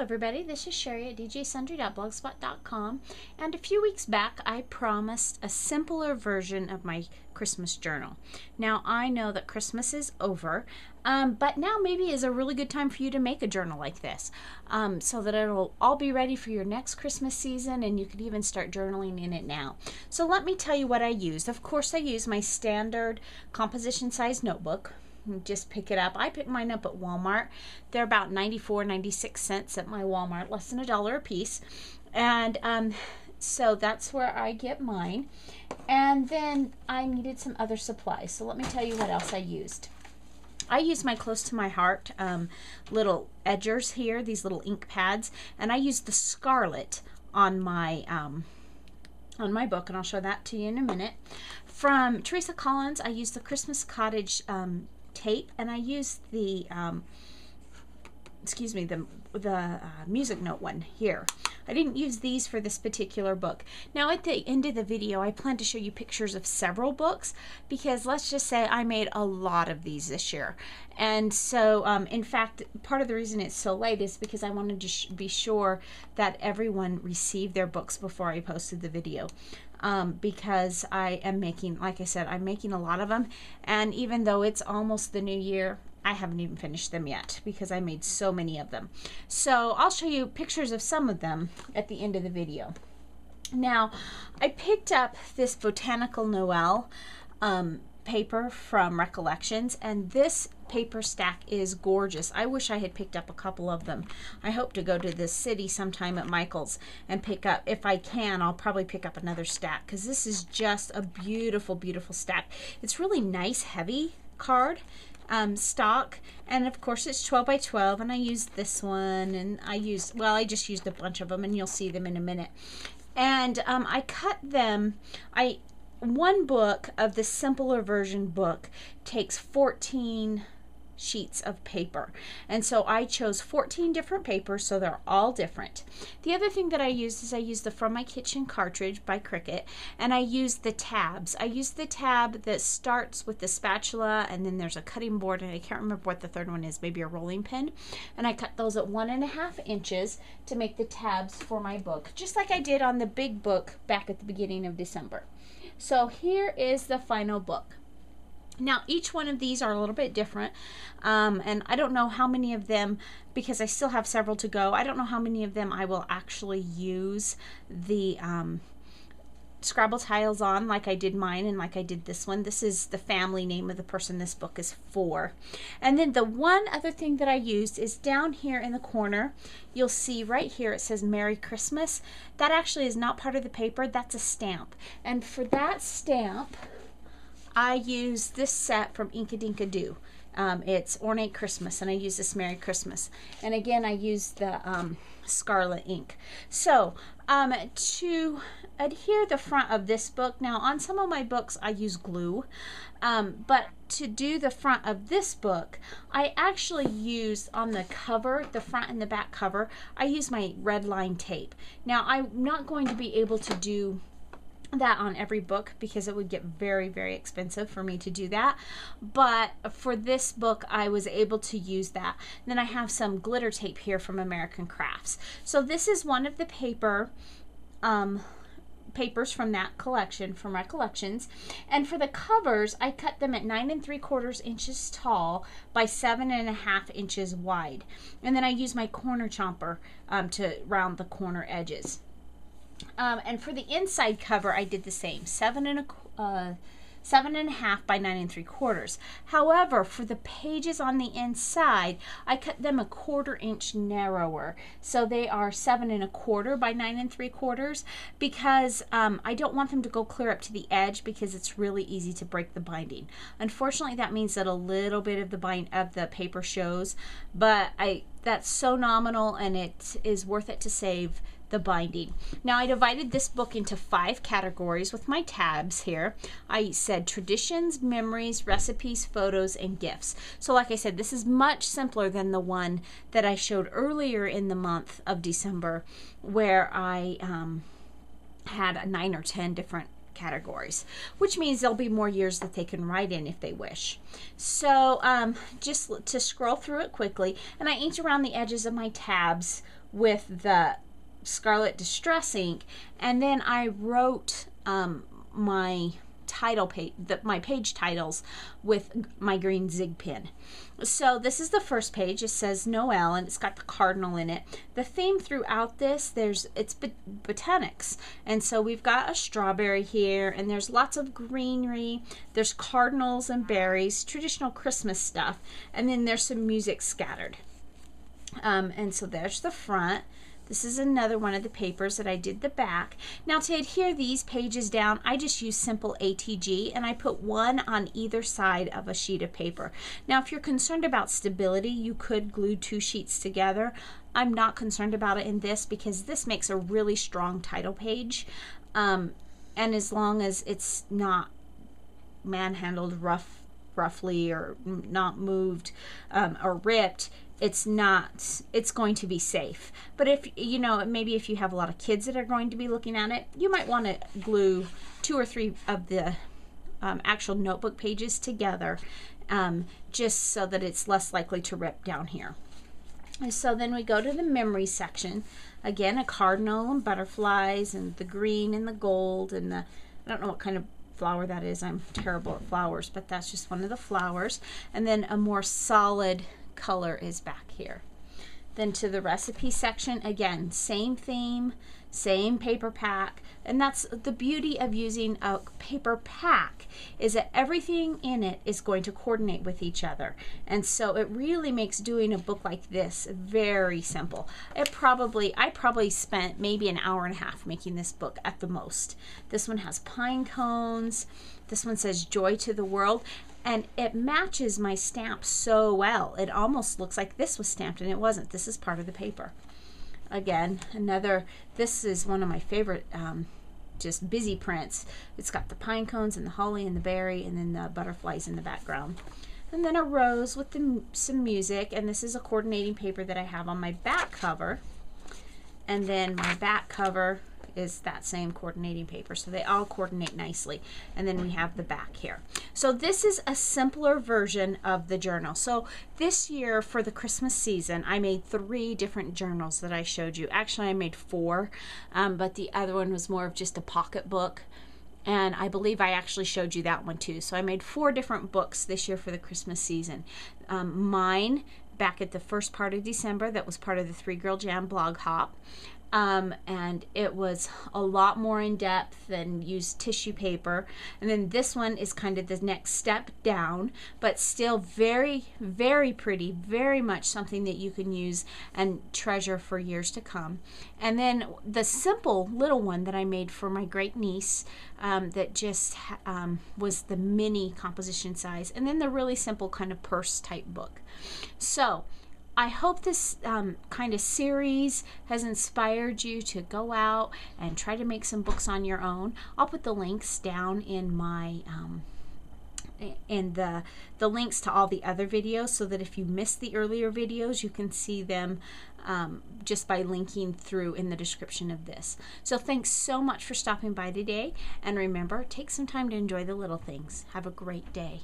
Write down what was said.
everybody, this is Sherry at djsundry.blogspot.com, and a few weeks back I promised a simpler version of my Christmas journal. Now I know that Christmas is over, but now maybe is a really good time for you to make a journal like this, so that it'll all be ready for your next Christmas season, and you could even start journaling in it now. So let me tell you what I used. Of course I used my standard composition size notebook. Just pick it up. I picked mine up at Walmart. They're about 96 cents at my Walmart, less than $1 a piece. And so that's where I get mine. And then I needed some other supplies. So let me tell you what else I used. I used my Close to My Heart little edgers here, these little ink pads, and I used the Scarlet on my book, and I'll show that to you in a minute. From Teresa Collins, I used the Christmas Cottage tape, and I used the music note one here. I didn't use these for this particular book. Now at the end of the video I plan to show you pictures of several books, because let's just say I made a lot of these this year, and so in fact part of the reason it's so late is because I wanted to be sure that everyone received their books before I posted the video. Because I am making, like I said, I'm making a lot of them, and even though it's almost the new year, I haven't even finished them yet because I made so many of them. So I'll show you pictures of some of them at the end of the video. Now, I picked up this Botanical Noel paper from Recollections, and this paper stack is gorgeous. I wish I had picked up a couple of them. I hope to go to the city sometime at Michael's and pick up, if I can, I'll probably pick up another stack, because this is just a beautiful, beautiful stack. It's really nice, heavy card stock, and of course it's 12 by 12, and I used this one, and I just used a bunch of them, and you'll see them in a minute. And I cut them. One book of the simpler version book takes 14 sheets of paper, and so I chose 14 different papers, so they're all different. The other thing that I used is I used the From My Kitchen cartridge by Cricut, and I used the tabs. I used the tab that starts with the spatula, and then there's a cutting board, and I can't remember what the third one is, maybe a rolling pin, and I cut those at 1.5 inches to make the tabs for my book, just like I did on the big book back at the beginning of December. So here is the final book. Now each one of these are a little bit different, and I don't know how many of them, because I still have several to go, I don't know how many of them I will actually use the Scrabble tiles on, like I did mine and like I did this one. This is the family name of the person this book is for. And then the one other thing that I used is down here in the corner, you'll see right here it says Merry Christmas. That actually is not part of the paper, that's a stamp. And for that stamp I use this set from Inkadinkado. It's Ornate Christmas, and I use this Merry Christmas. And again, I use the Scarlet ink. So to adhere the front of this book, now on some of my books I use glue, but to do the front of this book, I actually use on the cover, the front and the back cover, I use my red line tape. Now I'm not going to be able to do that on every book because it would get very, very expensive for me to do that, but for this book I was able to use that. And then I have some glitter tape here from American Crafts. So this is one of the papers from that collection from Recollections, and for the covers I cut them at 9 3/4 inches tall by 7.5 inches wide, and then I use my corner chomper to round the corner edges. And for the inside cover I did the same, 7.5 by 9 3/4. However, for the pages on the inside I cut them 1/4 inch narrower, so they are 7.25 by 9 3/4, because I don't want them to go clear up to the edge, because it's really easy to break the binding. Unfortunately that means that a little bit of the paper shows, but that's so nominal, and it is worth it to save the binding. Now I divided this book into 5 categories with my tabs here. I said traditions, memories, recipes, photos, and gifts. So like I said, this is much simpler than the one that I showed earlier in the month of December, where I had 9 or 10 different categories, which means there'll be more years that they can write in if they wish. So just to scroll through it quickly, and I inked around the edges of my tabs with the Scarlet Distress ink, and then I wrote my title page, my page titles with my green Zig pen. So this is the first page. It says Noel, and it's got the cardinal in it. The theme throughout this, it's botanics, and so we've got a strawberry here, and there's lots of greenery. There's cardinals and berries, traditional Christmas stuff, and then there's some music scattered. And so there's the front. This is another one of the papers that I did the back. Now to adhere these pages down, I just use simple ATG, and I put one on either side of a sheet of paper. Now if you're concerned about stability, you could glue 2 sheets together. I'm not concerned about it in this because this makes a really strong title page. And as long as it's not manhandled roughly or not moved or ripped, it's going to be safe. But if you know, maybe if you have a lot of kids that are going to be looking at it, you might want to glue 2 or 3 of the actual notebook pages together, just so that it's less likely to rip down here. And so then we go to the memory section. Again, a cardinal and butterflies and the green and the gold and the, I don't know what kind of flower that is. I'm terrible at flowers, but that's just one of the flowers. And then a more solid color is back here. Then to the recipe section, again, same theme, same paper pack, and that's the beauty of using a paper pack, is that everything in it is going to coordinate with each other, and so it really makes doing a book like this very simple. I probably spent maybe an hour and a half making this book at the most. This one has pine cones. This one says Joy to the World, and it matches my stamp so well. It almost looks like this was stamped, and it wasn't. This is part of the paper. Again, this is one of my favorite just busy prints. It's got the pine cones and the holly and the berry, and then the butterflies in the background. And then a rose with some music, and this is a coordinating paper that I have on my back cover. And then my back cover is that same coordinating paper, so they all coordinate nicely. And then we have the back here. So this is a simpler version of the journal. So this year for the Christmas season, I made 3 different journals that I showed you. Actually, I made 4, but the other one was more of just a pocket book, and I believe I actually showed you that one too. So I made 4 different books this year for the Christmas season. Mine back at the first part of December, that was part of the 3 Girl Jam blog hop. And it was a lot more in depth and used tissue paper. And then this one is kind of the next step down, but still very, very pretty, very much something that you can use and treasure for years to come. And then the simple little one that I made for my great niece, that just was the mini composition size. And then the really simple kind of purse type book. So I hope this kind of series has inspired you to go out and try to make some books on your own. I'll put the links down in my the links to all the other videos, so that if you missed the earlier videos, you can see them just by linking through in the description of this. So thanks so much for stopping by today, and remember, take some time to enjoy the little things. Have a great day.